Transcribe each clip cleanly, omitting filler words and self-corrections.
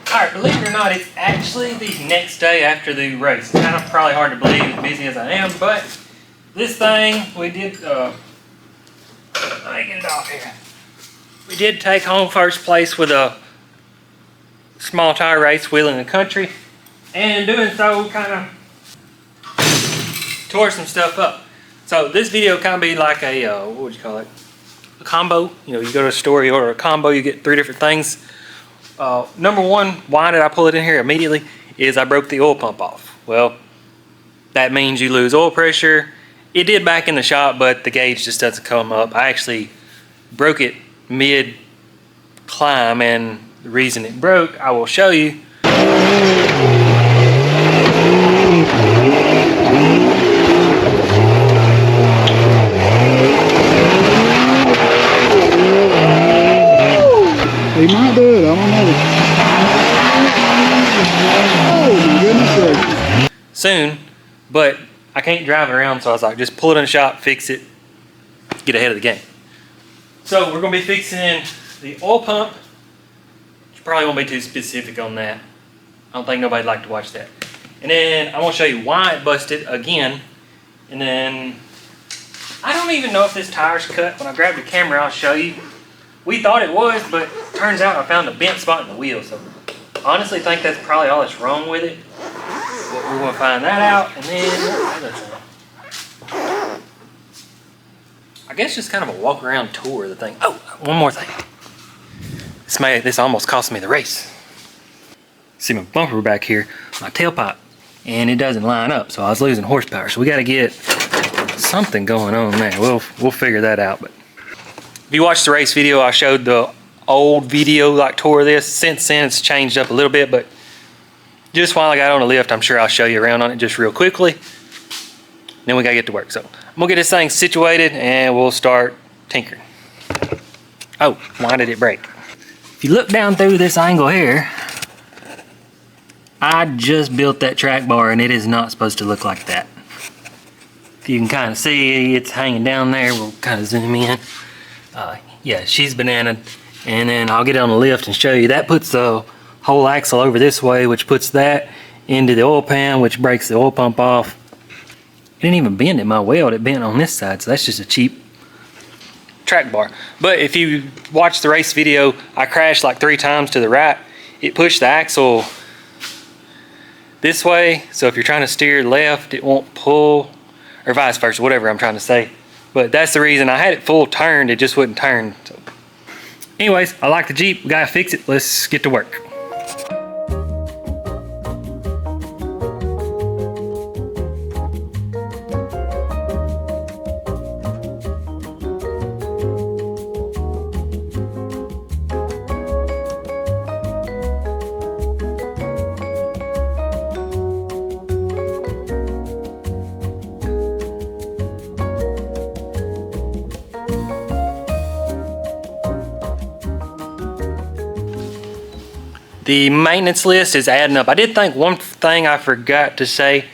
Alright, believe it or not, it's actually the next day after the race. It's kind of probably hard to believe as busy as I am, but this thing we did, let me get it off here. We did take home first place with a small tire race wheeling the country, and in doing so kind of tore some stuff up. So this video kind of be like a, what would you call it? A combo. You know, you go to a store, you order a combo, you get 3 different things. Number one, why did I pull it in here immediately, is I broke the oil pump off. Well, that means you lose oil pressure. It did back in the shop, but the gauge just doesn't come up. I actually broke it mid-climb, and the reason it broke, I will show you. He might do it, I don't know. Oh my goodness gracious. Soon, but I can't drive it around, so I was like, just pull it in the shop, fix it, get ahead of the game. So we're going to be fixing the oil pump. You probably won't be too specific on that. I don't think nobody'd like to watch that. And then I'm going to show you why it busted again. And then I don't even know if this tire's cut. When I grab the camera, I'll show you. We thought it was, but turns out I found a bent spot in the wheel. So I honestly think that's probably all that's wrong with it. But we're going to find that out. And then I guess just kind of a walk around tour of the thing. Oh, one more thing. This almost cost me the race. See my bumper back here, my tailpipe, and it doesn't line up, so I was losing horsepower. So we got to get something going on there. We'll figure that out. But if you watched the race video, I showed the old video like tour of this. Since then, it's changed up a little bit, but just while I got on the lift, I'm sure I'll show you around on it just real quickly. Then we got to get to work. So I'm going to get this thing situated, and we'll start tinkering. Oh, why did it break? If you look down through this angle here, I just built that track bar, and it is not supposed to look like that. If you can kind of see, it's hanging down there. We'll kind of zoom in. Yeah, she's bananaed. And then I'll get it on the lift and show you. That puts the whole axle over this way, which puts that into the oil pan, which breaks the oil pump off. It didn't even bend in my weld. It bent on this side, so that's just a cheap track bar. But if you watch the race video, I crashed like 3 times to the right. It pushed the axle this way, so if you're trying to steer left, it won't pull, or vice versa, whatever I'm trying to say. But that's the reason. I had it full turned, it just wouldn't turn. So anyways, I like the Jeep, we gotta fix it. Let's get to work. The maintenance list is adding up. I did think one thing I forgot to say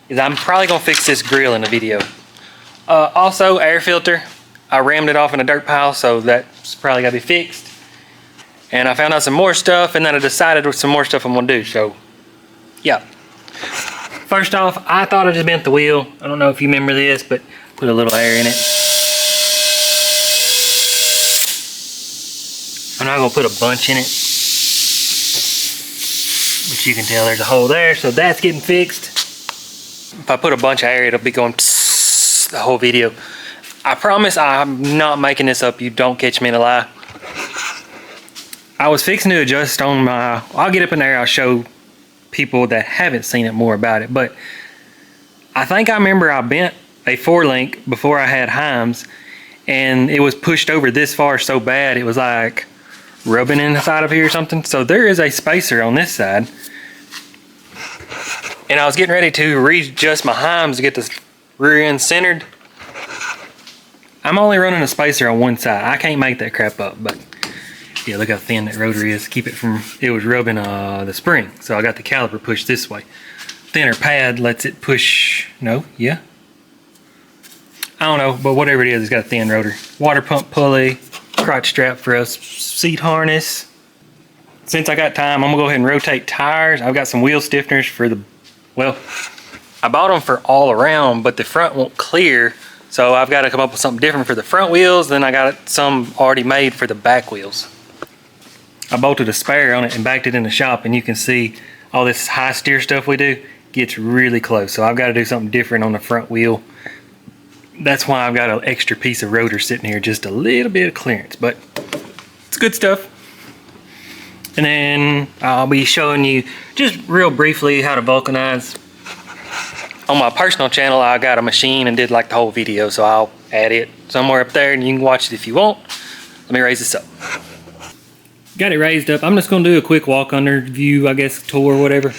is I'm probably gonna fix this grill in the video. Also, air filter. I rammed it off in a dirt pile, so that's probably gotta be fixed. And I found out some more stuff, and then I decided with some more stuff I'm gonna do, so yeah. First off, I thought I just bent the wheel. I don't know if you remember this, but put a little air in it. I'm not gonna put a bunch in it. But you can tell there's a hole there, so that's getting fixed. If I put a bunch of air, it'll be going psst the whole video. I promise I'm not making this up. You don't catch me in a lie. I was fixing to adjust on my, I'll get up in there, I'll show people that haven't seen it more about it, but I think I remember I bent a 4-link before I had Heims, and it was pushed over this far so bad it was like rubbing inside of here or something. So there is a spacer on this side, and I was getting ready to readjust my Heims to get the rear end centered. I'm only running a spacer on one side. I can't make that crap up, but yeah, look how thin that rotor is. Keep it from, it was rubbing the spring, so I got the caliper pushed this way. Thinner pad lets it push, no, yeah, I don't know, but whatever it is, it's got a thin rotor. Water pump pulley, crotch strap for a seat harness. since I got time, I'm gonna go ahead and rotate tires. I've got some wheel stiffeners for the, well, I bought them for all around, but the front won't clear. So I've got to come up with something different for the front wheels. Then I got some already made for the back wheels. I bolted a spare on it and backed it in the shop, and you can see all this high steer stuff we do gets really close. So I've got to do something different on the front wheel. That's why I've got an extra piece of rotor sitting here, just a little bit of clearance, but it's good stuff. And then I'll be showing you just real briefly how to vulcanize. On my personal channel, I got a machine and did like the whole video, so I'll add it somewhere up there and you can watch it if you want. Let me raise this up. Got it raised up. I'm just gonna do a quick walk under view, I guess, tour, whatever.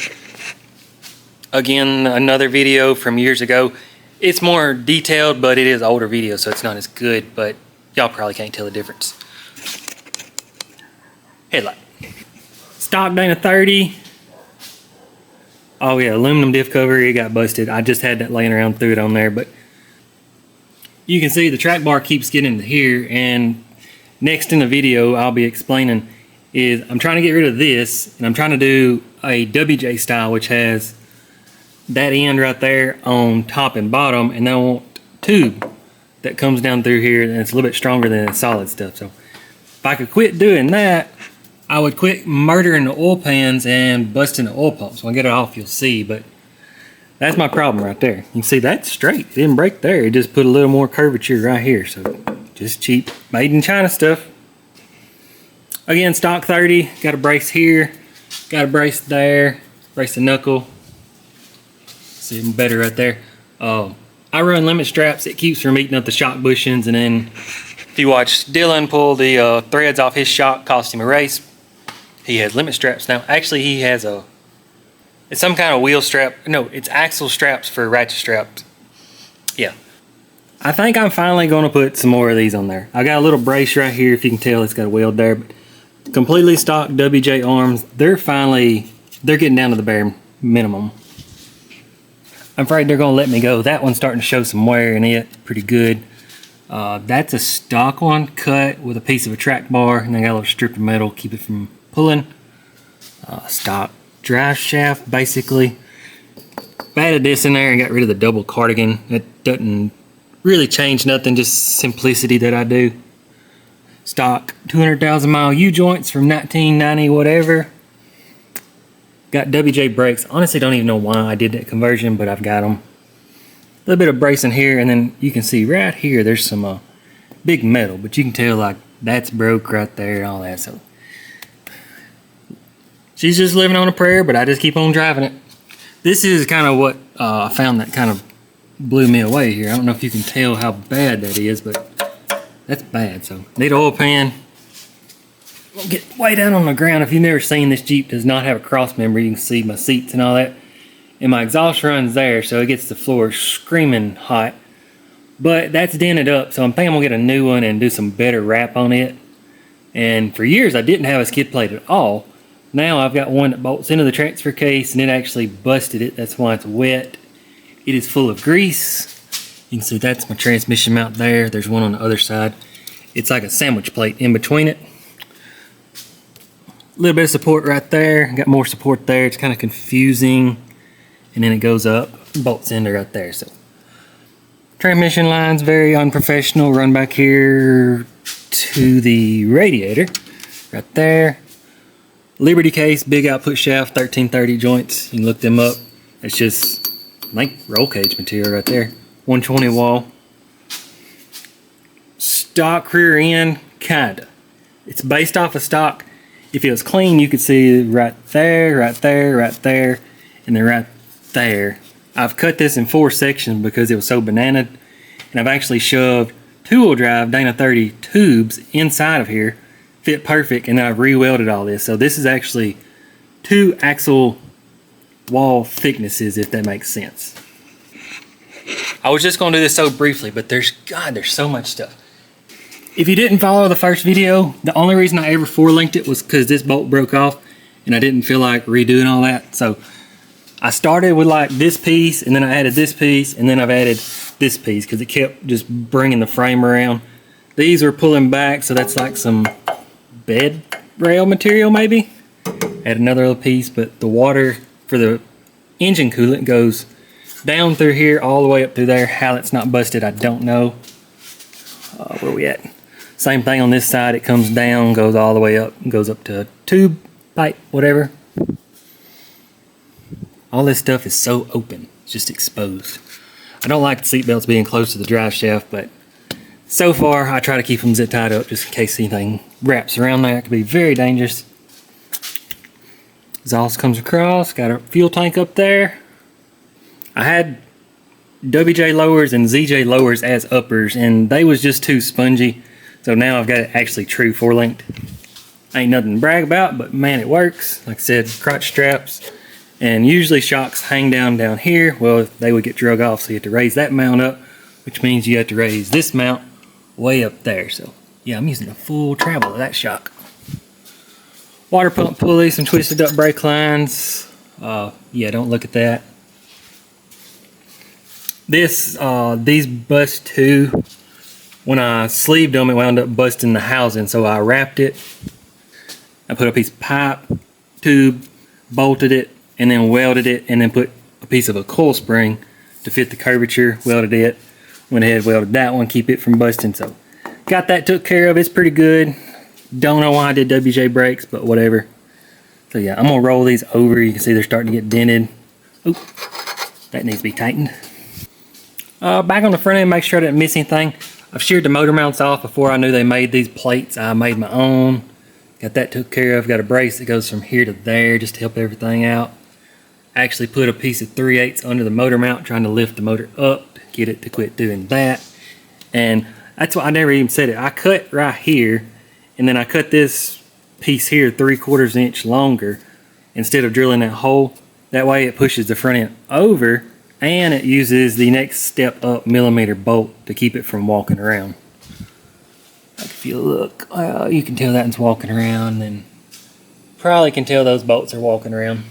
Again, another video from years ago. It's more detailed, but it is older video, so it's not as good, but y'all probably can't tell the difference. Headlight. Stock Dana 30. Oh yeah, aluminum diff cover, it got busted. I just had that laying around, threw it on there, but you can see the track bar keeps getting into here, and next in the video I'll be explaining is I'm trying to get rid of this, and I'm trying to do a WJ style, which has that end right there on top and bottom, and then I want tube that comes down through here, and it's a little bit stronger than the solid stuff. So if I could quit doing that, I would quit murdering the oil pans and busting the oil pumps. When I get it off, you'll see, but that's my problem right there. You can see that's straight. It didn't break there. It just put a little more curvature right here. So just cheap, made in China stuff. Again, stock 30, got a brace here, got a brace there, brace the knuckle. See even better right there. I run limit straps. It keeps from eating up the shock bushings, and then if you watch Dylan pull the threads off his shock, cost him a race. He has limit straps now. Actually, he has it's some kind of wheel strap. No, it's axle straps for ratchet straps. Yeah. I think I'm finally going to put some more of these on there. I got a little brace right here. If you can tell, it's got a weld there. But completely stock WJ arms. They're getting down to the bare minimum. I'm afraid they're going to let me go. That one's starting to show some wear in it. Pretty good. That's a stock one cut with a piece of a track bar, and I got a little strip of metal keep it from pulling. Stock drive shaft basically. I added this in there and got rid of the double cardigan. It doesn't really change nothing, just simplicity that I do. Stock 200,000 mile U-joints from 1990 whatever. Got WJ brakes. Honestly don't even know why I did that conversion, but I've got them. A little bit of bracing here, and then you can see right here there's some big metal, but you can tell like that's broke right there and all that. So she's just living on a prayer, but I just keep on driving it. This is kind of what I found that kind of blew me away here. I don't know if you can tell how bad that is, but that's bad. So need an oil pan. We'll get way down on the ground. If you've never seen this Jeep, does not have a cross member. You can see my seats and all that. And my exhaust runs there, so it gets the floor screaming hot. But that's dented up, so I'm thinking I'm gonna get a new one and do some better wrap on it. And for years I didn't have a skid plate at all. Now I've got one that bolts into the transfer case, and it actually busted it. That's why it's wet. It is full of grease. You can see that's my transmission mount there. There's one on the other side. It's like a sandwich plate in between it. A little bit of support right there. Got more support there. It's kind of confusing. And then it goes up, bolts into right there. So transmission line's very unprofessional. Run back here to the radiator right there. Liberty case, big output shaft, 1330 joints. You can look them up. It's just, I think, roll cage material right there. 120 wall. Stock rear end, kinda. It's based off of stock. If it was clean, you could see right there, right there, right there, and then right there. I've cut this in 4 sections because it was so bananaed, and I've actually shoved 2-wheel drive Dana 30 tubes inside of here, fit perfect, and then I've re-welded all this. So this is actually 2 axle wall thicknesses, if that makes sense. I was just going to do this so briefly, but there's so much stuff. If you didn't follow the first video, the only reason I ever forelinked it was because this bolt broke off, and I didn't feel like redoing all that. So I started with like this piece, and then I added this piece, and then I've added this piece because it kept just bringing the frame around. These are pulling back, so that's like some bed rail material maybe. add another little piece, but the water for the engine coolant goes down through here all the way up through there. How it's not busted, I don't know. Where we at? Same thing on this side. It comes down, goes all the way up, goes up to a tube, pipe, whatever. All this stuff is so open, it's just exposed. I don't like the seat belts being close to the drive shaft, but so far I try to keep them zip tied up just in case anything wraps around there. It could be very dangerous. Exhaust comes across, got a fuel tank up there. I had WJ lowers and ZJ lowers as uppers, and they was just too spongy. So now I've got it actually true 4-linked. Ain't nothing to brag about, but man, it works. Like I said, crotch straps. And usually shocks hang down here. Well, they would get drug off, so you have to raise that mount up, which means you have to raise this mount way up there. So yeah, I'm using a full travel of that shock. Water pump pulley, some twisted up brake lines. Yeah, don't look at that. These bust too. When I sleeved them, it wound up busting the housing, so I wrapped it. I put a piece of pipe, tube, bolted it, and then welded it, and then put a piece of a coil spring to fit the curvature, welded it. Went ahead, welded that one, keep it from busting. So got that took care of. It's pretty good. Don't know why I did WJ brakes, but whatever. So yeah, I'm gonna roll these over. You can see they're starting to get dented. Oop, that needs to be tightened. Back on the front end, make sure I didn't miss anything. I've sheared the motor mounts off before I knew they made these plates. I made my own. Got that took care of. Got a brace that goes from here to there just to help everything out. Actually put a piece of 3/8 under the motor mount, trying to lift the motor up to get it to quit doing that. And that's why I never even said it. I cut right here, and then I cut this piece here 3/4 inch longer instead of drilling that hole. That way it pushes the front end over, and it uses the next step up millimeter bolt to keep it from walking around. Like if you look, you can tell that one's walking around, and probably can tell those bolts are walking around.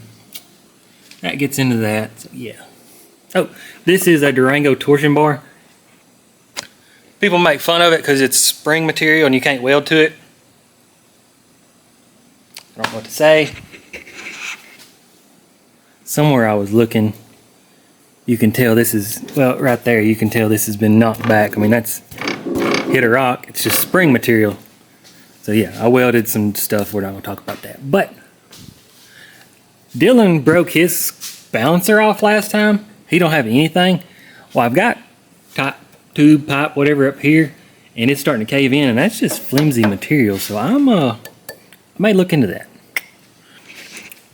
That gets into that, so yeah. Oh, this is a Durango torsion bar. People make fun of it because it's spring material and you can't weld to it. I don't know what to say. Somewhere I was looking, you can tell this is, well, right there, you can tell this has been knocked back. I mean, that's hit a rock. It's just spring material. So yeah, I welded some stuff. We're not going to talk about that. But Dylan broke his balancer off last time. He don't have anything. Well, I've got top tube, pipe, whatever up here, and it's starting to cave in, and that's just flimsy material. So I may look into that.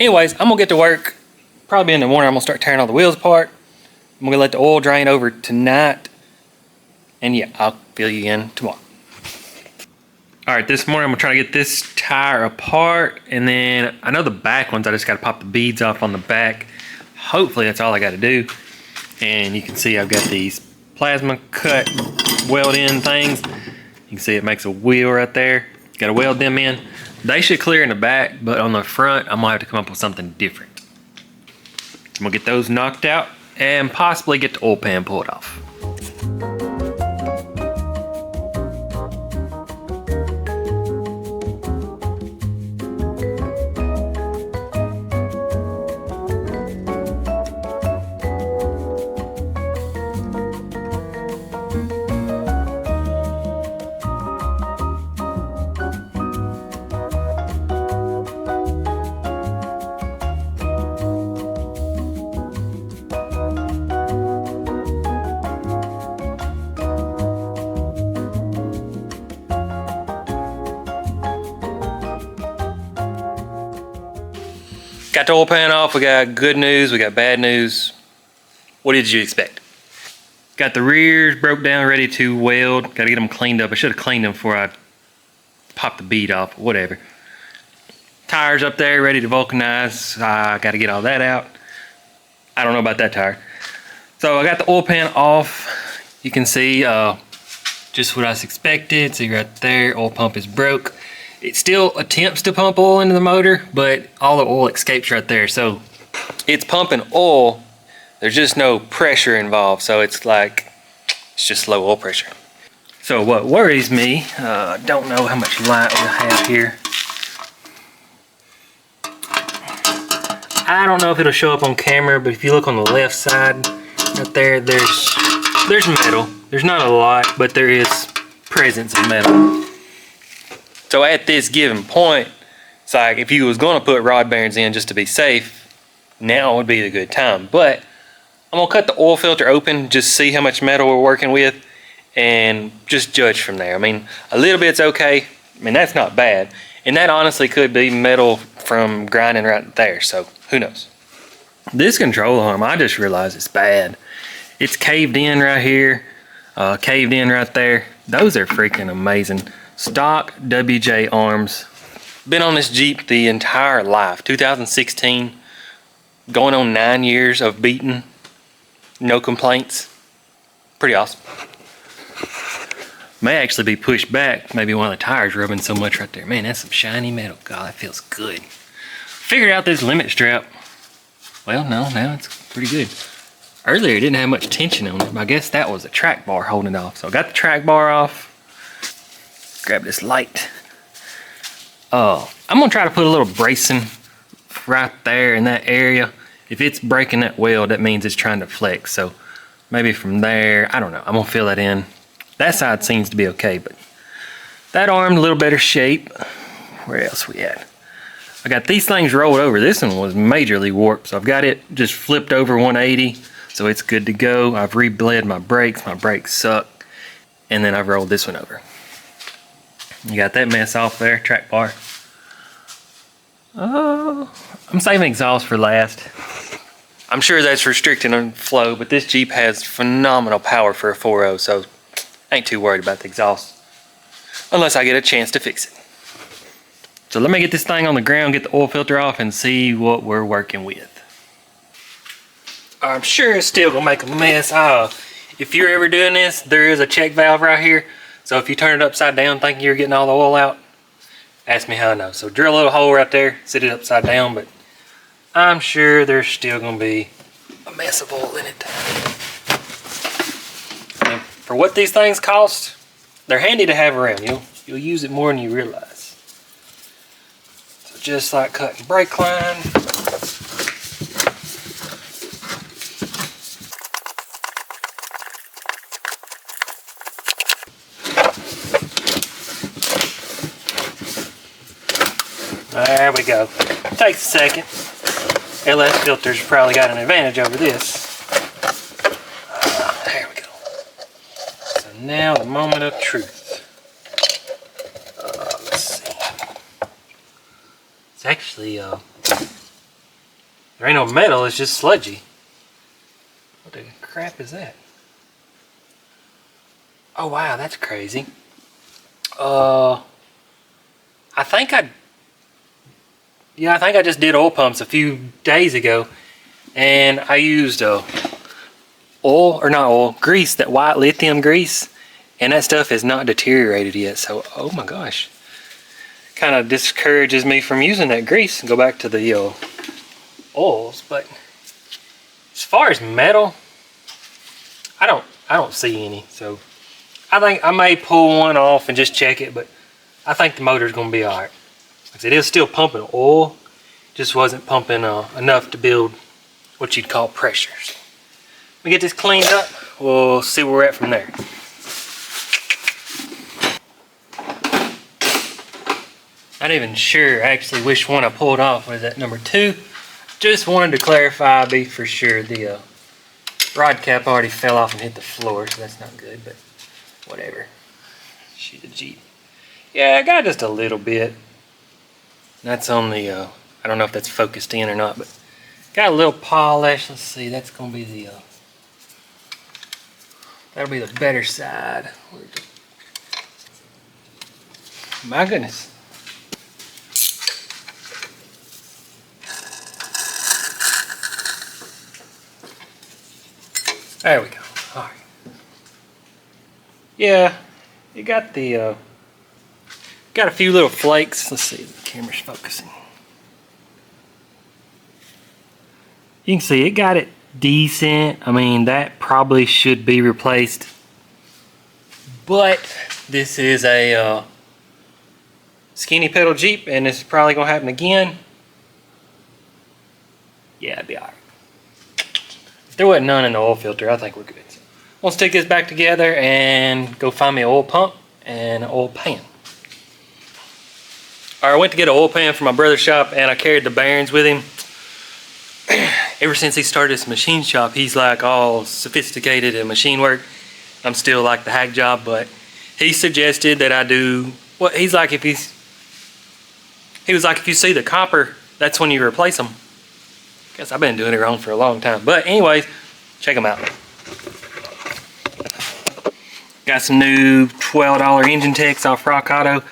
Anyways, I'm going to get to work. Probably in the morning, I'm going to start tearing all the wheels apart. I'm going to let the oil drain over tonight. And yeah, I'll fill you in tomorrow. Alright, this morning I'm going to try to get this tire apart. And then I know the back ones, I just got to pop the beads off on the back. Hopefully that's all I got to do. And you can see I've got these plasma cut weld in things. You can see it makes a wheel right there. Got to weld them in. They should clear in the back, but on the front I'm going to have to come up with something different. I'm going to get those knocked out and possibly get the oil pan pulled off. Got the oil pan off. We got good news, we got bad news. What did you expect? Got the rears broke down, ready to weld. Got to get them cleaned up. I should have cleaned them before I popped the bead off, whatever. Tires up there, ready to vulcanize. I got to get all that out. I don't know about that tire. So I got the oil pan off. You can see just what I expected. See right there, oil pump is broke. It still attempts to pump oil into the motor, but all the oil escapes right there. So it's pumping oil. There's just no pressure involved. So it's like, it's just low oil pressure. So what worries me, don't know how much light we'll have here. I don't know if it'll show up on camera, but if you look on the left side right there, there's metal. There's not a lot, but there is presence of metal. So at this given point, it's like if you was going to put rod bearings in just to be safe, now would be the good time. But I'm going to cut the oil filter open, just see how much metal we're working with, and just judge from there. I mean, a little bit's okay. I mean, that's not bad. And that honestly could be metal from grinding right there, so who knows. This control arm, I just realized it's bad. It's caved in right here, caved in right there. Those are freaking amazing. Stock WJ arms. Been on this Jeep the entire life, 2016, going on 9 years of beating, no complaints. Pretty awesome. May actually be pushed back, maybe one of the tires rubbing so much right there. Man, that's some shiny metal. God, that feels good. Figured out this limit strap. Well, no, now it's pretty good. Earlier it didn't have much tension on it, but I guess that was a track bar holding it off. So I got the track bar off. Grab this light. I'm gonna try to put a little bracing right there in that area. If it's breaking that weld, that means it's trying to flex. So maybe from there, I don't know. I'm gonna fill that in. That side seems to be okay, but that arm a little better shape. Where else we at? I got these things rolled over. This one was majorly warped, so I've got it just flipped over 180, so it's good to go. I've rebled my brakes. My brakes suck, and then I've rolled this one over. You got that mess off there, track bar. Oh, I'm saving exhaust for last. I'm sure that's restricting on flow, but this Jeep has phenomenal power for a 4.0, so I ain't too worried about the exhaust, unless I get a chance to fix it. So let me get this thing on the ground, get the oil filter off, and see what we're working with. I'm sure it's still gonna make a mess. If you're ever doing this, there is a check valve right here. So if you turn it upside down thinking you're getting all the oil out, ask me how I know. So drill a little hole right there, sit it upside down, but I'm sure there's still gonna be a mess of oil in it. And for what these things cost, they're handy to have around. You'll use it more than you realize. So just like cutting brake line. There we go. Takes a second. LS filter's probably got an advantage over this. There we go. So now the moment of truth. Let's see. It's actually, there ain't no metal, it's just sludgy. What the crap is that? Oh wow, that's crazy. I think I just did oil pumps a few days ago, and I used grease, that white lithium grease, and that stuff is not deteriorated yet. So, oh my gosh, kind of discourages me from using that grease and go back to the oils. But as far as metal, I don't see any. So I think I may pull one off and just check it, but I think the motor's gonna be all right. Like I said, it was still pumping oil, just wasn't pumping enough to build what you'd call pressure. So we get this cleaned up, we'll see where we're at from there. Not even sure actually which one I pulled off. Was that number 2? Just wanted to clarify, be for sure. The rod cap already fell off and hit the floor, so that's not good, but whatever. She's a Jeep. Yeah, I got just a little bit. That's on the, I don't know if that's focused in or not, but got a little polish. Let's see, that's going to be the, that'll be the better side. My goodness. There we go. All right. Yeah, you got the, got a few little flakes. Let's see if the camera's focusing. You can see it got it decent. I mean, that probably should be replaced. But this is a skinny pedal Jeep, and this is probably going to happen again. yeah, it'd be alright. If there wasn't none in the oil filter, I think we're good. So we'll stick this back together and go find me an oil pump and an oil pan. Alright, I went to get an oil pan from my brother's shop and I carried the bearings with him. Ever since he started his machine shop, he's like all sophisticated in machine work. I'm still like the hack job, but he suggested that I do what he's like. He was like, if you see the copper, that's when you replace them. Guess I've been doing it wrong for a long time. But anyways, check them out. Got some new $12 engine techs off Rock Auto.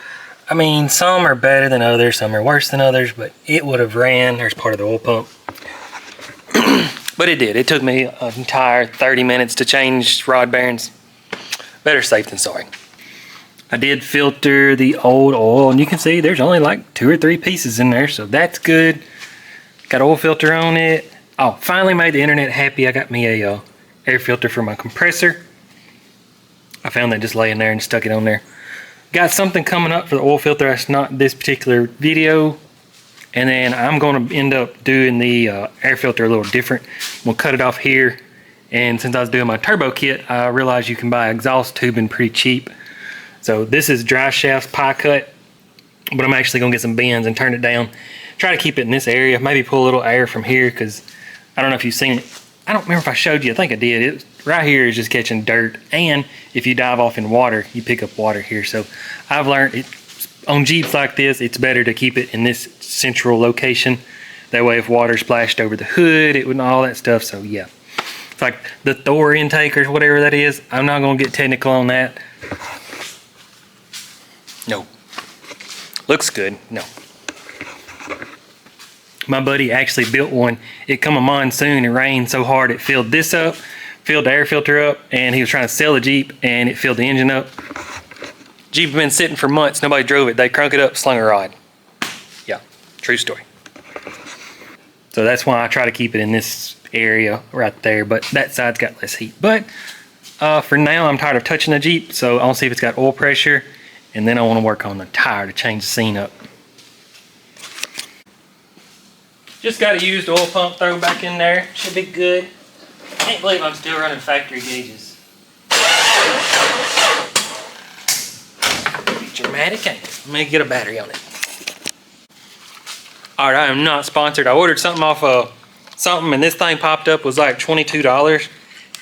I mean, some are better than others, some are worse than others, but it would have ran. There's part of the oil pump. But it did. It took me an entire 30 minutes to change rod bearings. Better safe than sorry. I did filter the old oil, and you can see there's only like 2 or 3 pieces in there, so that's good. Got oil filter on it. Oh, finally made the internet happy. I got me a air filter for my compressor. I found that just laying there and stuck it on there. Got something coming up for the oil filter. That's not this particular video. And then I'm going to end up doing the air filter a little different. We'll cut it off here. And since I was doing my turbo kit, I realized you can buy exhaust tubing pretty cheap. So this is dry shafts pie cut, but I'm actually going to get some bends and turn it down. Try to keep it in this area. Maybe pull a little air from here because I don't know if you've seen it. I don't remember if I showed you. I think I did. It right here is just catching dirt. And if you dive off in water, you pick up water here. So I've learned on Jeeps like this, it's better to keep it in this central location. That way if water splashed over the hood, it wouldn't all that stuff. So yeah. It's like the Thor intake or whatever that is. I'm not going to get technical on that. No. Looks good. No. My buddy actually built one. It come a monsoon and rained so hard it filled this up, filled the air filter up, and he was trying to sell a Jeep and it filled the engine up. Jeep had been sitting for months. Nobody drove it. They crunk it up, slung a rod. Yeah, true story. So that's why I try to keep it in this area right there, but that side's got less heat. But for now, I'm tired of touching the Jeep, so I want to see if it's got oil pressure, and then I want to work on the tire to change the scene up. Just got a used oil pump throw back in there. Should be good. Can't believe I'm still running factory gauges. Dramatic angle. Let me get a battery on it. Alright, I am not sponsored. I ordered something off of something and this thing popped up, was like $22.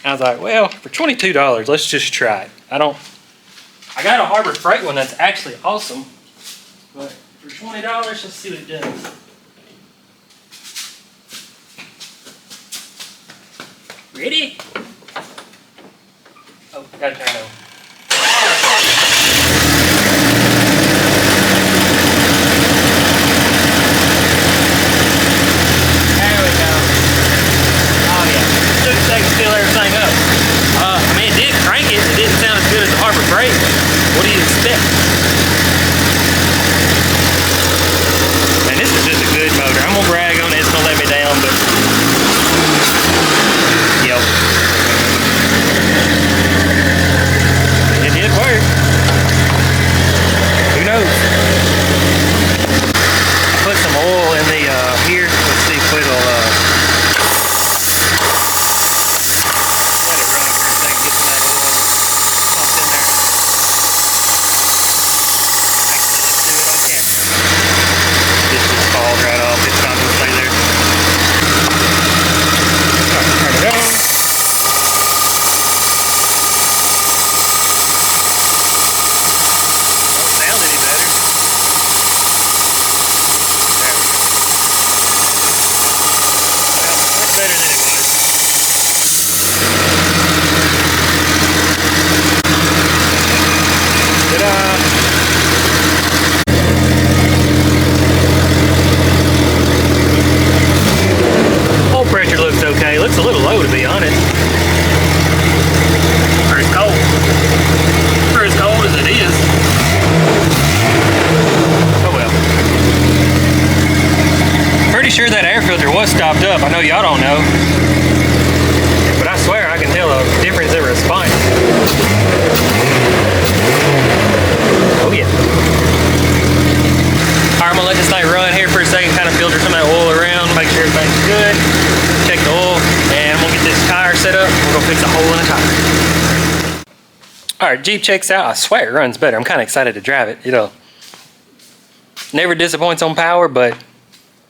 I was like, well, for $22, let's just try it. I got a Harbor Freight one that's actually awesome. But for $20, let's see what it does. Ready? Oh, gotta turn it on. There we go. Oh yeah. Took a second to fill everything up. I mean, it did crank it. It didn't sound as good as the Harbor Freight. What do you expect? Man, this is just a good motor. I'm gonna brag on it. It's gonna let me down, but yep. It did work. Who knows? I put some oil in the here. Let's see if it'll let it run for a second. Get some of that oil popped in there. Actually, let's do it on camera. This just falls right off. It's not gonna stay there. Turn it on. Don't sound any better. There we go. Well, much better than it was. Ta-da! Oil pressure looks okay. Looks a little low, to be honest. For as cold. For as cold as it is. Oh well. Pretty sure that air filter was stopped up. I know y'all don't know. But I swear I can tell a difference in response. Oh yeah. Alright, I'm gonna let this thing run here for a second, kind of filter some of that oil around, make sure everything's good. check the oil, and I'm gonna get this tire set up. We're gonna fix a hole in a tire. All right, Jeep checks out. I swear it runs better. I'm kind of excited to drive it. It'll never disappoints on power, but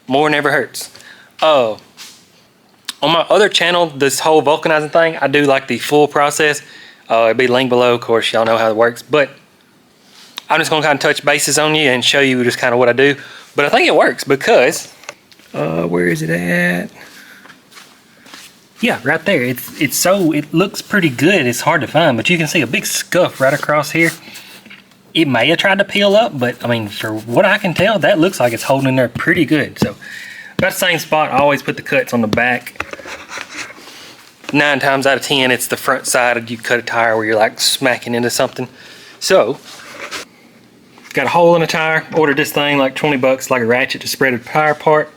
more never hurts. On my other channel, this whole vulcanizing thing, I do like the full process. It'll be linked below. Of course, y'all know how it works, but I'm just gonna kind of touch bases on you and show you just kind of what I do. But I think it works because, where is it at? Yeah, right there. It looks pretty good. It's hard to find, but you can see a big scuff right across here. It may have tried to peel up, but I mean, for what I can tell, that looks like it's holding in there pretty good. So about the same spot. I always put the cuts on the back. 9 times out of 10, it's the front side. You cut a tire where you're like smacking into something. So got a hole in a tire. Ordered this thing like 20 bucks, like a ratchet to spread a tire apart.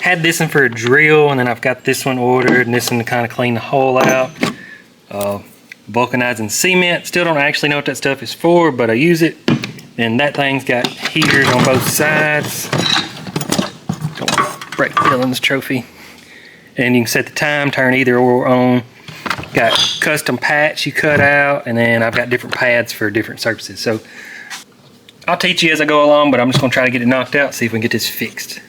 Had this one for a drill, and then I've got this one ordered, and this one to kind of clean the hole out. Vulcanizing cement. Still don't actually know what that stuff is for, but I use it. And that thing's got heaters on both sides. Don't break Dylan's trophy. And you can set the time, turn either or on. Got custom patch you cut out, and then I've got different pads for different surfaces. So I'll teach you as I go along, but I'm just gonna try to get it knocked out, see if we can get this fixed.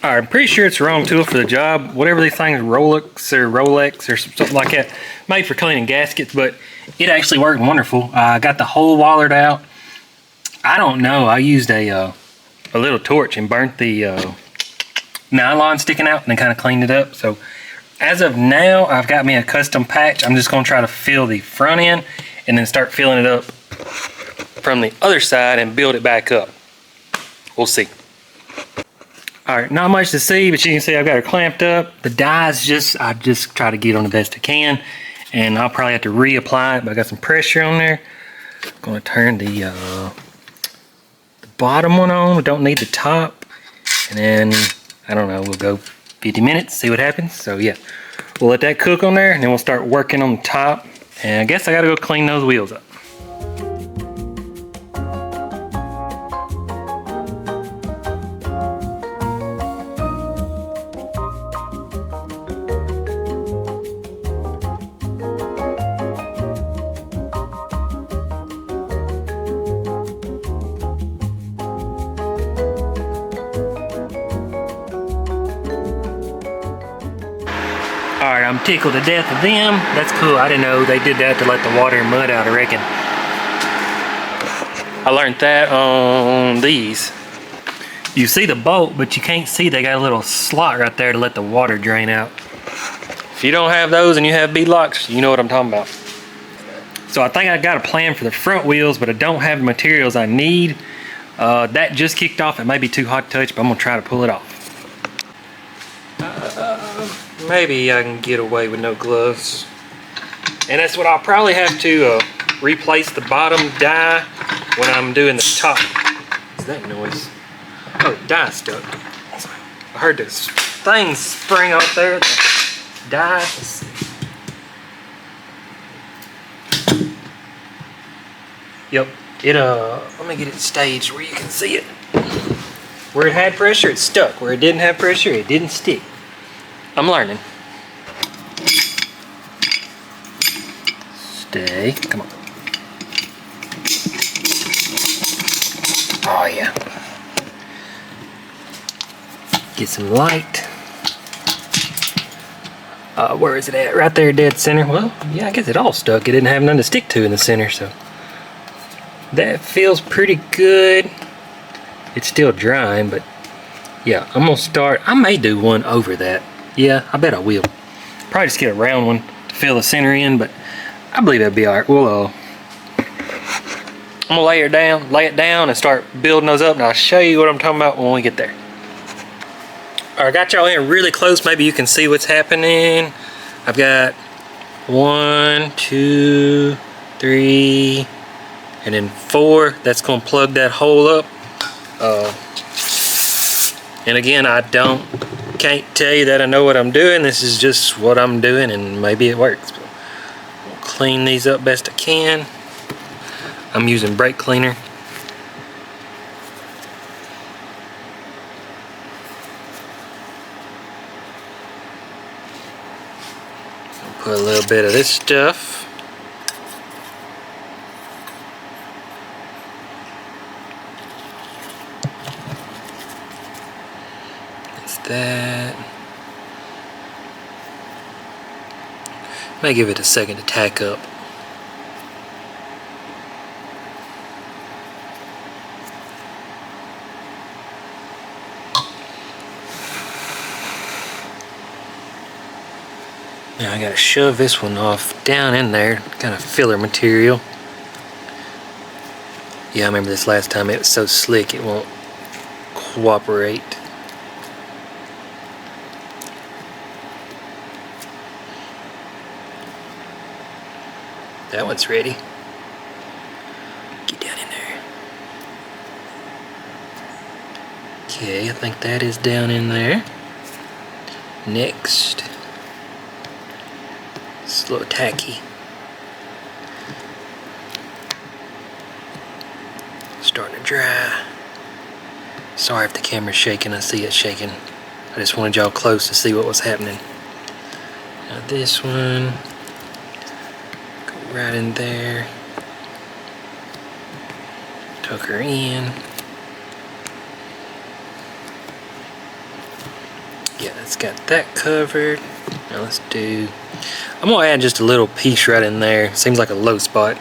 All right, I'm pretty sure it's the wrong tool for the job. Whatever these things, Rolex or something like that, made for cleaning gaskets, but it actually worked wonderful. I got the hole wallered out. I don't know, I used a little torch and burnt the nylon sticking out and then kind of cleaned it up. So as of now, I've got me a custom patch. I'm just gonna try to fill the front end and then start filling it up from the other side and build it back up. We'll see. All right, not much to see, but you can see I've got her clamped up. The die's I just try to get on the best I can, and I'll probably have to reapply it, but I got some pressure on there. I'm gonna turn the bottom one on. We don't need the top. And then, I don't know, we'll go 50 minutes, see what happens. So yeah, we'll let that cook on there, and then we'll start working on the top. And I guess I gotta go clean those wheels up. Alright, I'm tickled to death of them. That's cool. I didn't know they did that to let the water and mud out, I reckon. I learned that on these. You see the bolt, but you can't see they got a little slot right there to let the water drain out. If you don't have those and you have beadlocks, you know what I'm talking about. So I think I got a plan for the front wheels, but I don't have the materials I need. That just kicked off. It may be too hot to touch, but I'm gonna try to pull it off. Maybe I can get away with no gloves. And that's what I'll probably have to replace the bottom die when I'm doing the top. What's that noise? Oh, the die stuck. I heard this thing spring up there. The die. Yep. Let me get it staged where you can see it. Where it had pressure, it stuck. Where it didn't have pressure, it didn't stick. I'm learning. Stay. Come on. Oh, yeah. Get some light. Where is it at? Right there, dead center. Well, yeah, I guess it all stuck. It didn't have nothing to stick to in the center, so that feels pretty good. It's still drying, but yeah, I'm gonna start. I may do one over that. Yeah, I bet I will. Probably just get a round one to fill the center in, but I believe that'd be all right. Well, I'm gonna lay it down and start building those up, and I'll show you what I'm talking about when we get there. All right, I got y'all in really close. Maybe you can see what's happening. I've got 1, 2, 3, and then 4. That's gonna plug that hole up. And again, can't tell you that I know what I'm doing. This is just what I'm doing, and maybe it works. But I'll clean these up best I can. I'm using brake cleaner. Put a little bit of this stuff. That's that. May give it a second to tack up. Now I gotta shove this one off down in there, kind of filler material. Yeah, I remember this last time, it was so slick it won't cooperate. That one's ready. Get down in there. Okay, I think that is down in there. Next. It's a little tacky. Starting to dry. Sorry if the camera's shaking, I see it shaking. I just wanted y'all close to see what was happening. Now this one, go right in there. Tuck her in. Yeah, it's got that covered. Now let's do, I'm gonna add just a little piece right in there. Seems like a low spot.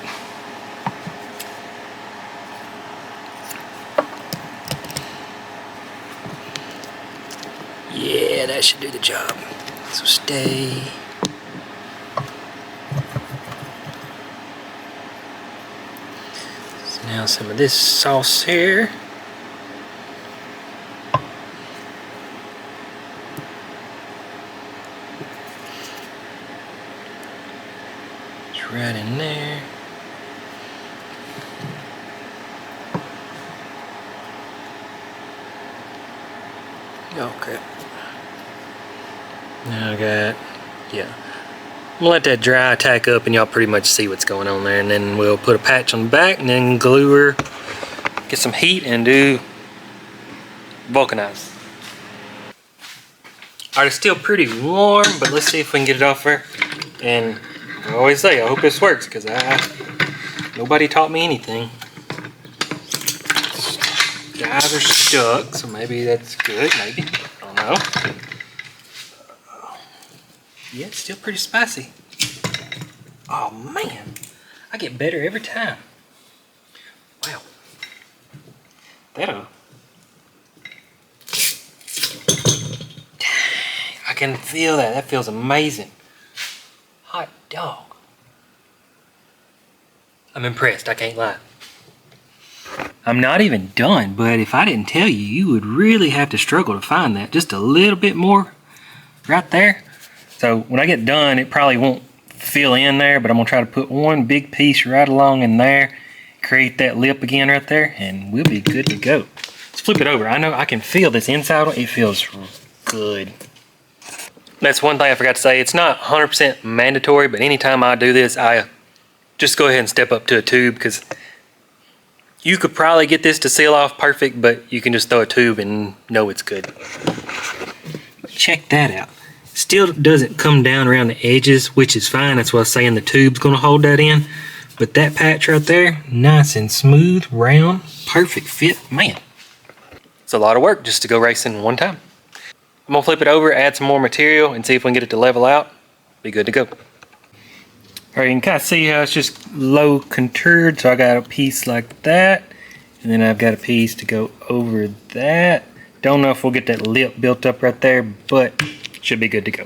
Yeah, that should do the job. So stay. So now some of this sauce here. Right in there. Oh crap. Now I got, yeah. I'm gonna let that dry, tack up, and y'all pretty much see what's going on there, and then we'll put a patch on the back and then glue her, get some heat, and do vulcanize. Alright, it's still pretty warm, but let's see if we can get it off her. And I always say, I hope this works, because nobody taught me anything. Guys are stuck, so maybe that's good, maybe. I don't know. Yeah, it's still pretty spicy. Oh man, I get better every time. Wow. Dang, I can feel that. That feels amazing. Hot dog. I'm impressed, I can't lie. I'm not even done, but if I didn't tell you, you would really have to struggle to find that. Just a little bit more right there. So when I get done, it probably won't fill in there, but I'm gonna try to put one big piece right along in there, create that lip again right there, and we'll be good to go. Let's flip it over. I know I can feel this inside one. It feels good. That's one thing I forgot to say. It's not 100% mandatory, but anytime I do this, I just go ahead and step up to a tube, because you could probably get this to seal off perfect, but you can just throw a tube and know it's good. But check that out. Still doesn't come down around the edges, which is fine. That's why I was saying the tube's gonna hold that in. But that patch right there, nice and smooth, round, perfect fit. Man, it's a lot of work just to go racing one time. I'm gonna flip it over, add some more material, and see if we can get it to level out. Be good to go. Alright, you can kind of see how it's just low contoured, so I got a piece like that, and then I've got a piece to go over that. Don't know if we'll get that lip built up right there, but should be good to go.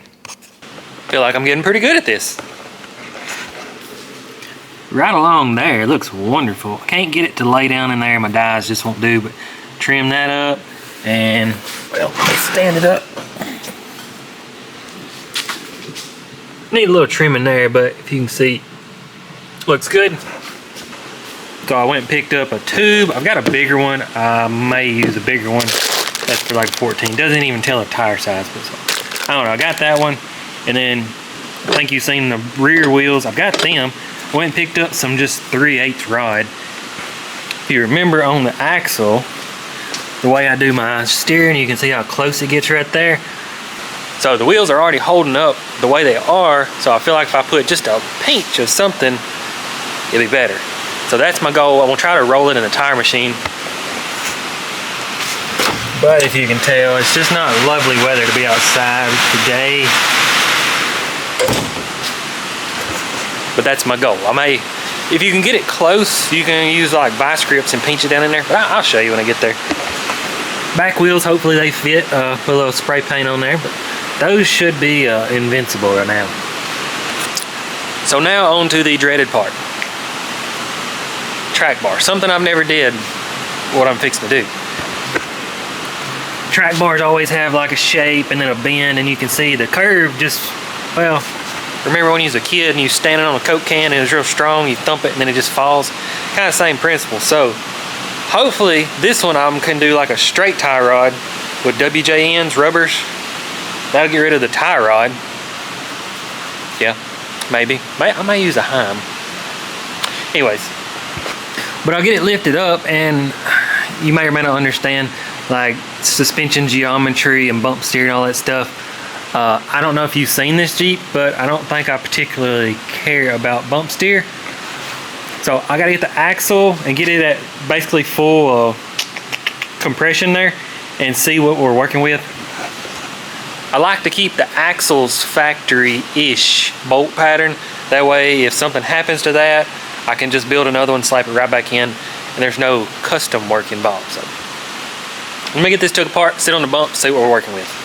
Feel like I'm getting pretty good at this. Right along there, it looks wonderful. I can't get it to lay down in there, my dies just won't do, but trim that up, and, well, let's stand it up. Need a little trim in there, but if you can see, looks good. So I went and picked up a tube. I've got a bigger one. I may use a bigger one. That's for like 14. Doesn't even tell a tire size, but so, I don't know. I got that one, and then I think you've seen the rear wheels. I've got them. I went and picked up some just 3/8 rod. If you remember on the axle, the way I do my steering, you can see how close it gets right there. So the wheels are already holding up the way they are, so I feel like if I put just a pinch of something, it'll be better. So that's my goal. I'm gonna try to roll it in the tire machine. But if you can tell, it's just not lovely weather to be outside today. But that's my goal. I may, if you can get it close, you can use like vice grips and pinch it down in there. But I'll show you when I get there. Back wheels, hopefully they fit. Put a little spray paint on there, but those should be invincible right now. So now on to the dreaded part. Track bar, something I've never did what I'm fixing to do. Track bars always have like a shape and then a bend, and you can see the curve just, well, remember when you was a kid and you standing on a Coke can and it was real strong, you thump it and then it just falls? Kind of same principle. So hopefully this one I can do like a straight tie rod with WJ ends, rubbers. That'll get rid of the tie rod. Yeah, maybe. I may use a Heim. Anyways, but I'll get it lifted up, and you may or may not understand like suspension geometry and bump steer and all that stuff. I don't know if you've seen this Jeep, but I don't think I particularly care about bump steer. So I gotta get the axle and get it at basically full compression there and see what we're working with. I like to keep the axles factory-ish bolt pattern. That way if something happens to that, I can just build another one, slap it right back in, and there's no custom work involved. So let me get this took apart, sit on the bump, see what we're working with.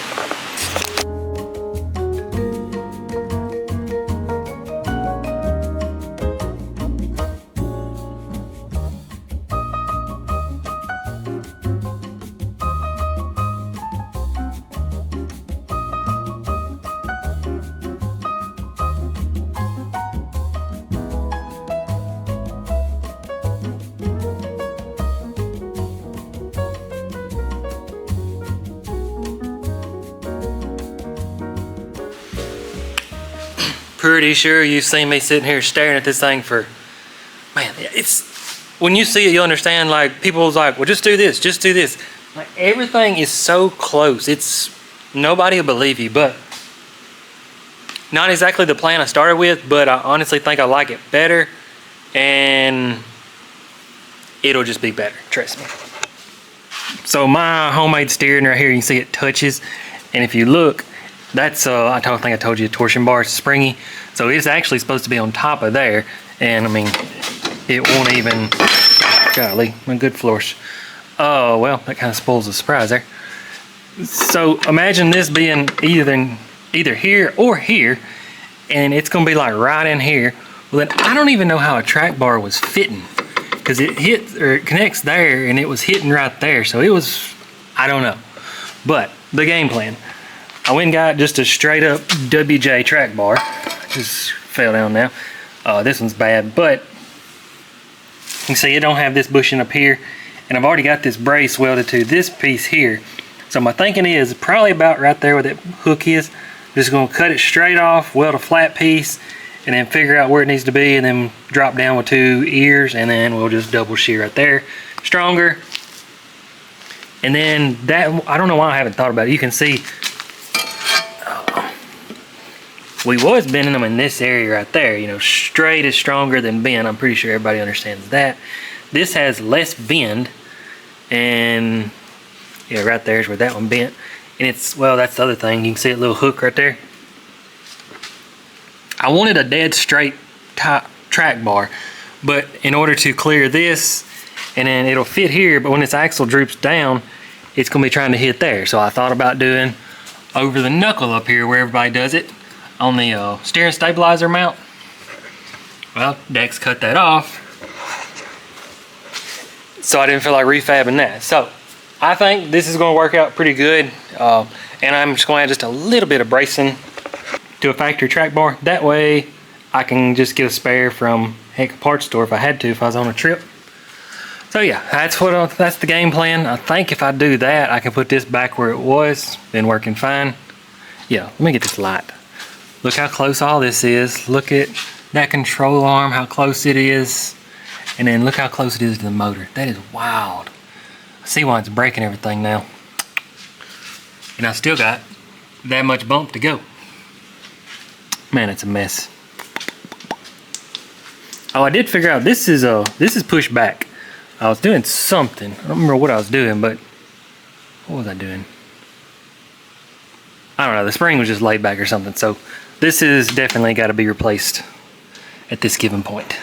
Pretty sure you've seen me sitting here staring at this thing for, man, it's, when you see it, you'll understand. Like, people's like, well, just do this, just do this. Like, everything is so close. It's, nobody will believe you, but not exactly the plan I started with, but I honestly think I like it better, and it'll just be better, trust me. So my homemade steering right here, you can see it touches, and if you look, that's I think I told you, a torsion bar, it's springy, so it's actually supposed to be on top of there, and I mean, it won't even, golly, my good floors. Oh, well, that kind of spoils the surprise there. So imagine this being either here or here, and it's gonna be like right in here. Well, then I don't even know how a track bar was fitting, because it hits, or it connects there, and it was hitting right there, so it was, I don't know. But the game plan, I went and got just a straight up WJ track bar. Just fell down now. This one's bad, but you can see it don't have this bushing up here, and I've already got this brace welded to this piece here. So my thinking is probably about right there where that hook is. Just gonna cut it straight off, weld a flat piece, and then figure out where it needs to be, and then drop down with 2 ears, and then we'll just double shear right there. Stronger. And then that, I don't know why I haven't thought about it. You can see we was bending them in this area right there. You know, straight is stronger than bend. I'm pretty sure everybody understands that. This has less bend, and yeah, right there's where that one bent. And it's, well, that's the other thing. You can see a little hook right there. I wanted a dead straight track bar, but in order to clear this, and then it'll fit here, but when this axle droops down, it's gonna be trying to hit there. So I thought about doing over the knuckle up here where everybody does it on the steering stabilizer mount. Well, Dex cut that off, so I didn't feel like refabbing that. So I think this is going to work out pretty good, and I'm just going to add just a little bit of bracing to a factory track bar. That way I can just get a spare from heck, a parts store if I had to, if I was on a trip. So yeah, that's the game plan. I think if I do that, I can put this back where it was. Been working fine. Yeah, let me get this light. Look how close all this is. Look at that control arm, how close it is. And then look how close it is to the motor. That is wild. I see why it's breaking everything now. And I still got that much bump to go. Man, it's a mess. Oh, I did figure out this is pushed back. I was doing something. I don't remember what I was doing, but what was I doing? I don't know. The spring was just laid back or something. So this is definitely got to be replaced at this given point.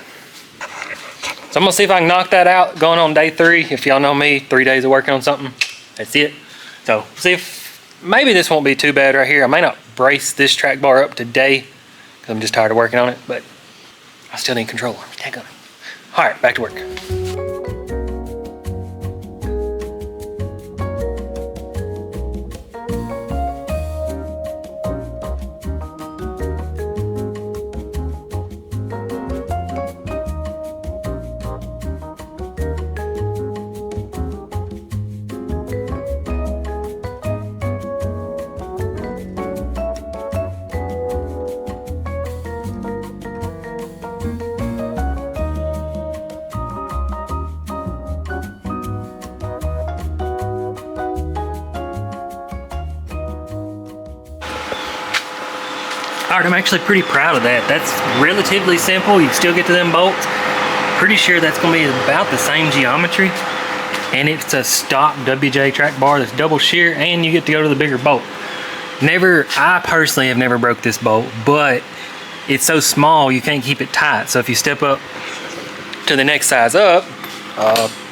So I'm gonna see if I can knock that out going on day 3. If y'all know me, 3 days of working on something, that's it. So see if maybe this won't be too bad right here. I may not brace this track bar up today because I'm just tired of working on it, but I still need control arms. Dang on. All right, back to work. All right, I'm actually pretty proud of that. That's relatively simple. You can still get to them bolts. Pretty sure that's gonna be about the same geometry. And it's a stock WJ track bar that's double shear, and you get to go to the bigger bolt. I personally have never broke this bolt, but it's so small you can't keep it tight. So if you step up to the next size up,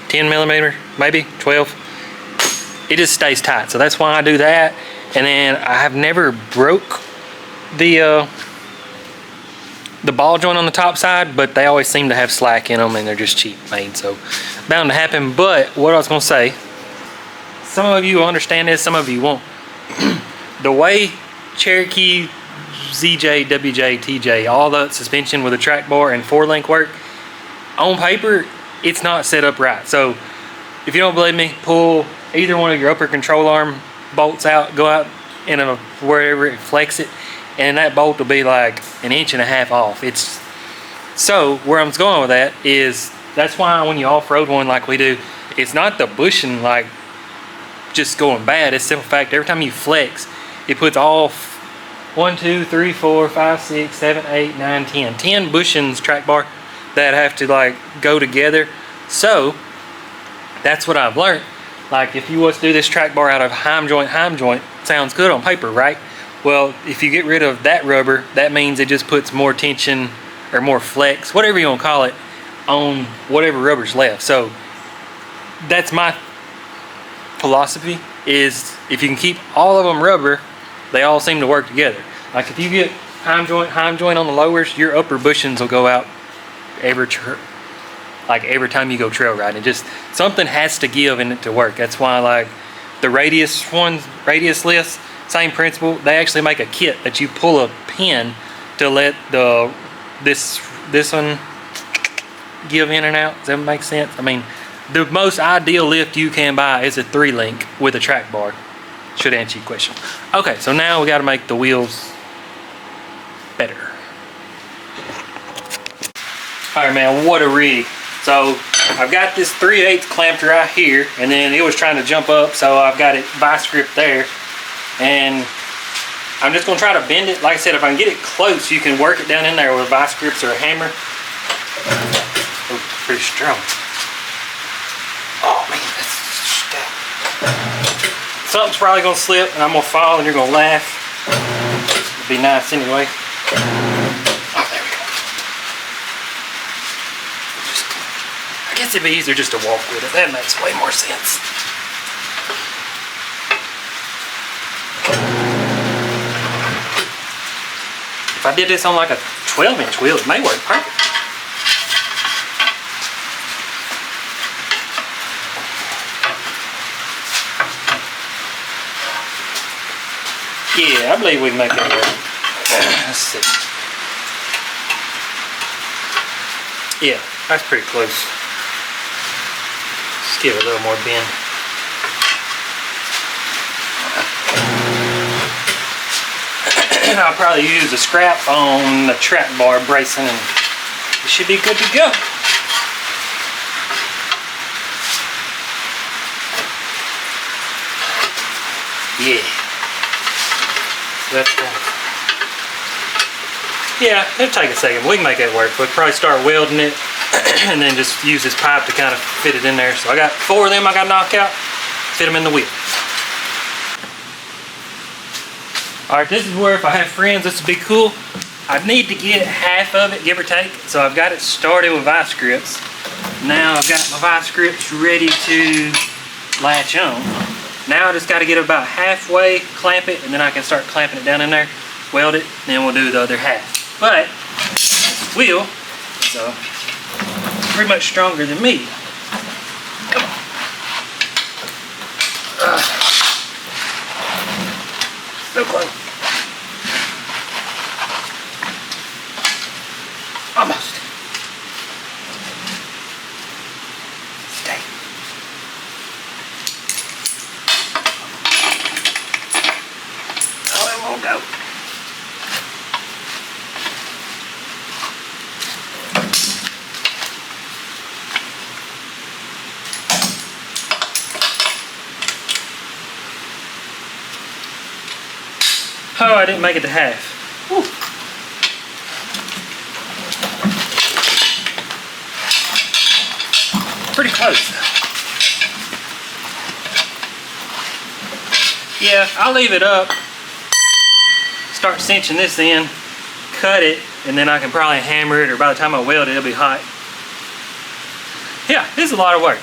10 millimeter, maybe 12, it just stays tight. So that's why I do that. And then I have never broke the ball joint on the top side, but they always seem to have slack in them, and they're just cheap made, so bound to happen. But what I was gonna say, some of you will understand this, some of you won't. The way Cherokee, ZJ, WJ, TJ, all the suspension with a track bar and 4-link work, on paper, it's not set up right. So if you don't believe me, pull either one of your upper control arm bolts out, go out in wherever it flex it, and that bolt will be like 1.5 inches off. It's so where I'm going with that is that's why when you off-road one like we do, it's not the bushing like just going bad. It's simple fact, every time you flex, it puts all 1, 2, 3, 4, 5, 6, 7, 8, 9, 10 bushings track bar that have to like go together. So that's what I've learned. Like if you was to do this track bar out of heim joint, sounds good on paper, right? Well, if you get rid of that rubber, that means it just puts more tension or more flex, whatever you want to call it, on whatever rubber's left. So that's my philosophy, is if you can keep all of them rubber, they all seem to work together. Like if you get heim joint on the lowers, your upper bushings will go out every time you go trail riding. It just, something has to give in it to work. That's why like the radius list, same principle. They actually make a kit that you pull a pin to let this one give in and out. Does that make sense? I mean, the most ideal lift you can buy is a 3-link with a track bar. Should answer your question. Okay, so now we got to make the wheels better. All right, man, what a rig. So I've got this 3/8 clamped right here, and then it was trying to jump up, so I've got it vice grip there. And I'm just gonna try to bend it. Like I said, if I can get it close, you can work it down in there with vice grips or a hammer. Oh, pretty strong. Oh man, that's stuck. Something's probably gonna slip and I'm gonna fall and you're gonna laugh. It'd be nice anyway. Oh, there we go. I guess it'd be easier just to walk with it. That makes way more sense. If I did this on like a 12-inch wheel, it may work perfect. Yeah, I believe we can make that work. Let's see. Yeah, that's pretty close. Just give it a little more bend. And I'll probably use a scrap on the track bar bracing and it should be good to go. Yeah. That's yeah, it'll take a second. We can make that work. We'll probably start welding it and then just use this pipe to kind of fit it in there. So I got 4 of them I got to knock out, fit them in the wheel. Alright, this is where if I have friends, this would be cool. I need to get half of it, give or take. So I've got it started with vice grips. Now I've got my vice grips ready to latch on. Now I just got to get it about halfway, clamp it, and then I can start clamping it down in there, weld it, and then we'll do the other half. But this wheel is pretty much stronger than me. Come on. So close. Almost. Stay. Oh, it won't go. Oh, I didn't make it to half. Whew. Pretty close. Yeah, I'll leave it up. Start cinching this in, cut it, and then I can probably hammer it, or by the time I weld it, it'll be hot. Yeah, it's a lot of work.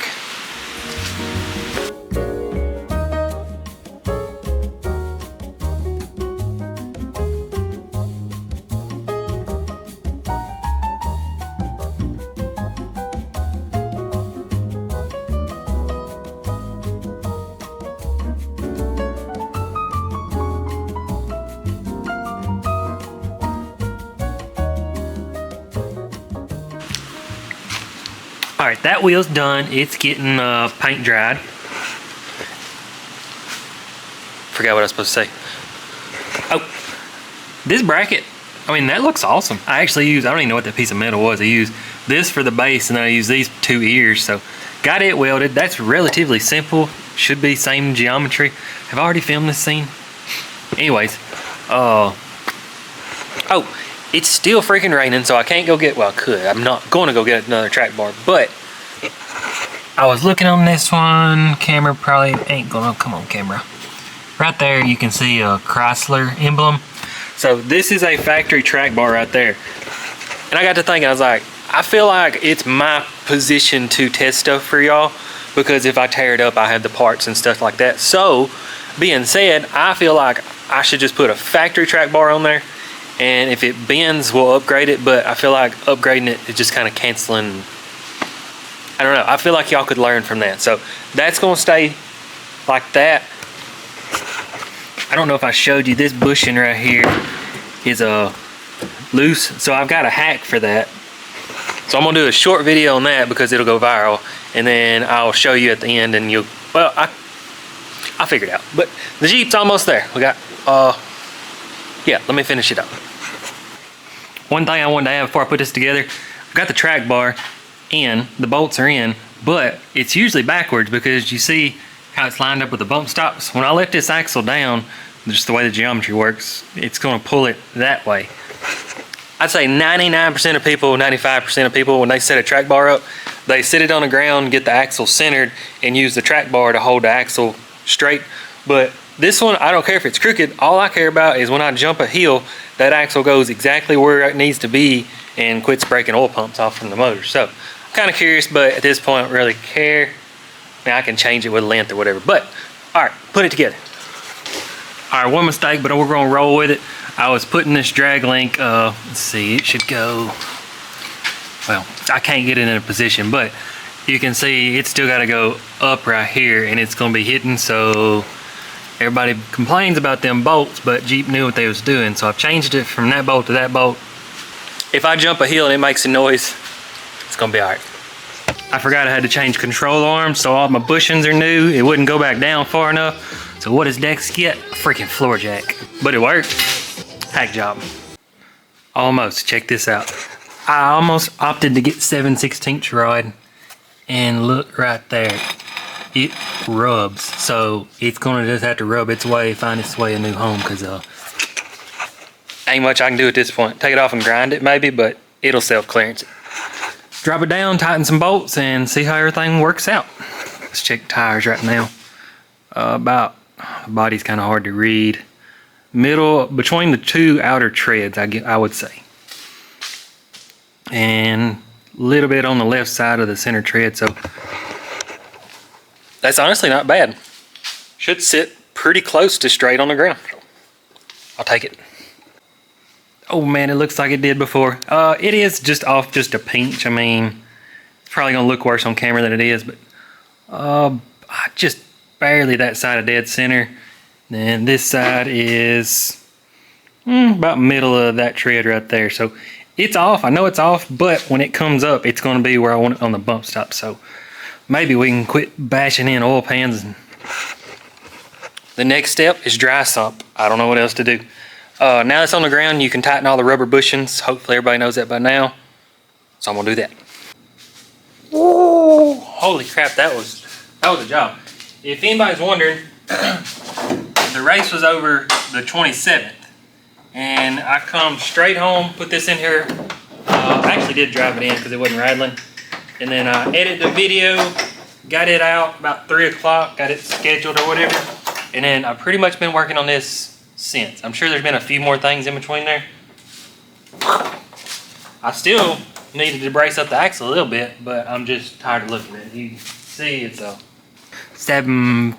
All right, that wheel's done. It's getting paint dried. Forgot what I was supposed to say. Oh, this bracket, I mean, that looks awesome. I actually used, I don't even know what that piece of metal was. I used this for the base, and then I used these 2 ears. So got it welded. That's relatively simple. Should be same geometry. Have I already filmed this scene? Anyways, oh, it's still freaking raining, so I can't go get, well, I could. I'm not going to go get another track bar, but I was looking on this one. Camera probably ain't gonna, come on camera. Right there, you can see a Chrysler emblem. So this is a factory track bar right there. And I got to thinking, I was like, I feel like it's my position to test stuff for y'all, because if I tear it up, I have the parts and stuff like that. So, being said, I feel like I should just put a factory track bar on there. And if it bends, we'll upgrade it, but I feel like upgrading it is just kind of canceling. I don't know. I feel like y'all could learn from that. So that's going to stay like that. I don't know if I showed you this bushing right here is loose. So I've got a hack for that. So I'm going to do a short video on that because it'll go viral. And then I'll show you at the end, and you'll, well, I figured it out. But the Jeep's almost there. We got, yeah, let me finish it up. One thing I wanted to add before I put this together, I've got the track bar in, the bolts are in, but it's usually backwards because you see how it's lined up with the bump stops. When I let this axle down, just the way the geometry works, it's going to pull it that way. I'd say 99% of people, 95% of people, when they set a track bar up, they sit it on the ground, get the axle centered, and use the track bar to hold the axle straight. But this one, I don't care if it's crooked. All I care about is when I jump a hill, that axle goes exactly where it needs to be and quits breaking oil pumps off from the motor. So I'm kind of curious, but at this point I don't really care. I mean, I can change it with length or whatever. But all right, put it together. All right, one mistake, but we're gonna roll with it. I was putting this drag link, let's see, it should go, well, I can't get it in a position, but you can see it's still gotta go up right here, and it's gonna be hitting, so everybody complains about them bolts, but Jeep knew what they was doing, so I've changed it from that bolt to that bolt. If I jump a hill and it makes a noise, it's gonna be all right. I forgot I had to change control arms, so all my bushings are new. It wouldn't go back down far enough. So what does Dex get? A freaking floor jack. But it worked. Hack job. Almost. Check this out. I almost opted to get 7/16 rod, and look right there. It rubs. So it's gonna just have to rub its way, find its way a new home, because ain't much I can do at this point. Take it off and grind it maybe, but it'll self-clearance it. Drop it down, tighten some bolts, and see how everything works out. Let's check the tires right now. The body's kind of hard to read. Middle, between the two outer treads, I would say. And a little bit on the left side of the center tread, so that's honestly not bad. Should sit pretty close to straight on the ground. I'll take it. Oh man, it looks like it did before. It is just off just a pinch. I mean, it's probably gonna look worse on camera than it is, but just barely that side of dead center. Then this side is about middle of that tread right there. So it's off. I know it's off, but when it comes up, it's gonna be where I want it on the bump stop. So maybe we can quit bashing in oil pans. The next step is dry sump. I don't know what else to do. Now it's on the ground, you can tighten all the rubber bushings. Hopefully everybody knows that by now. So I'm gonna do that. Whoa, holy crap, that was a job. If anybody's wondering, the race was over the 27th. And I come straight home, put this in here. I actually did drive it in because it wasn't rattling. And then I edited the video, got it out about 3 o'clock, got it scheduled or whatever. And then I've pretty much been working on this since. I'm sure there's been a few more things in between there. I still needed to brace up the axle a little bit, but I'm just tired of looking at it. You can see it's a 7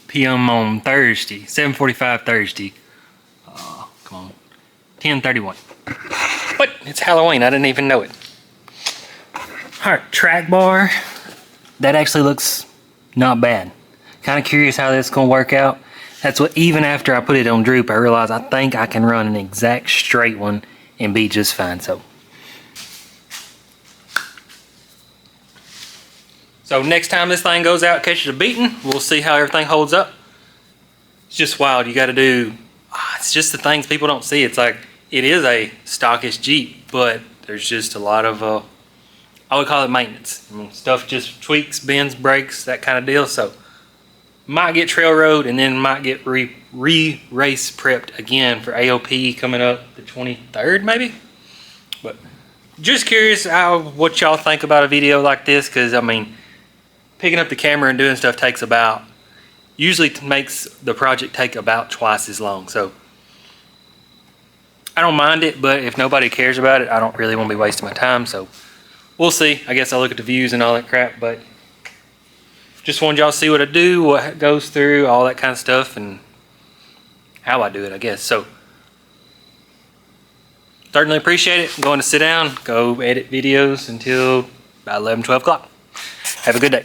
p.m. on Thursday, 7:45 Thursday. Come on, 10:31. But it's Halloween, I didn't even know it. All right, track bar. That actually looks not bad. Kind of curious how this is gonna work out. That's what, even after I put it on droop, I realized I think I can run an exact straight one and be just fine. So next time this thing goes out, catches a beating, we'll see how everything holds up. It's just wild. You got to do, it's just the things people don't see. It's like, it is a stockish Jeep, but there's just a lot of, I would call it maintenance. I mean, stuff just tweaks, bends, breaks, that kind of deal. So might get trail road and then might get re-race prepped again for AOP coming up the 23rd maybe. But just curious what y'all think about a video like this, because I mean, picking up the camera and doing stuff takes usually makes the project take about twice as long. So I don't mind it, but if nobody cares about it, I don't really want to be wasting my time. So we'll see. I guess I'll look at the views and all that crap, but just wanted y'all to see what I do, what goes through, all that kind of stuff, and how I do it, I guess. So certainly appreciate it. I'm going to sit down, go edit videos until about 11, 12 o'clock. Have a good day.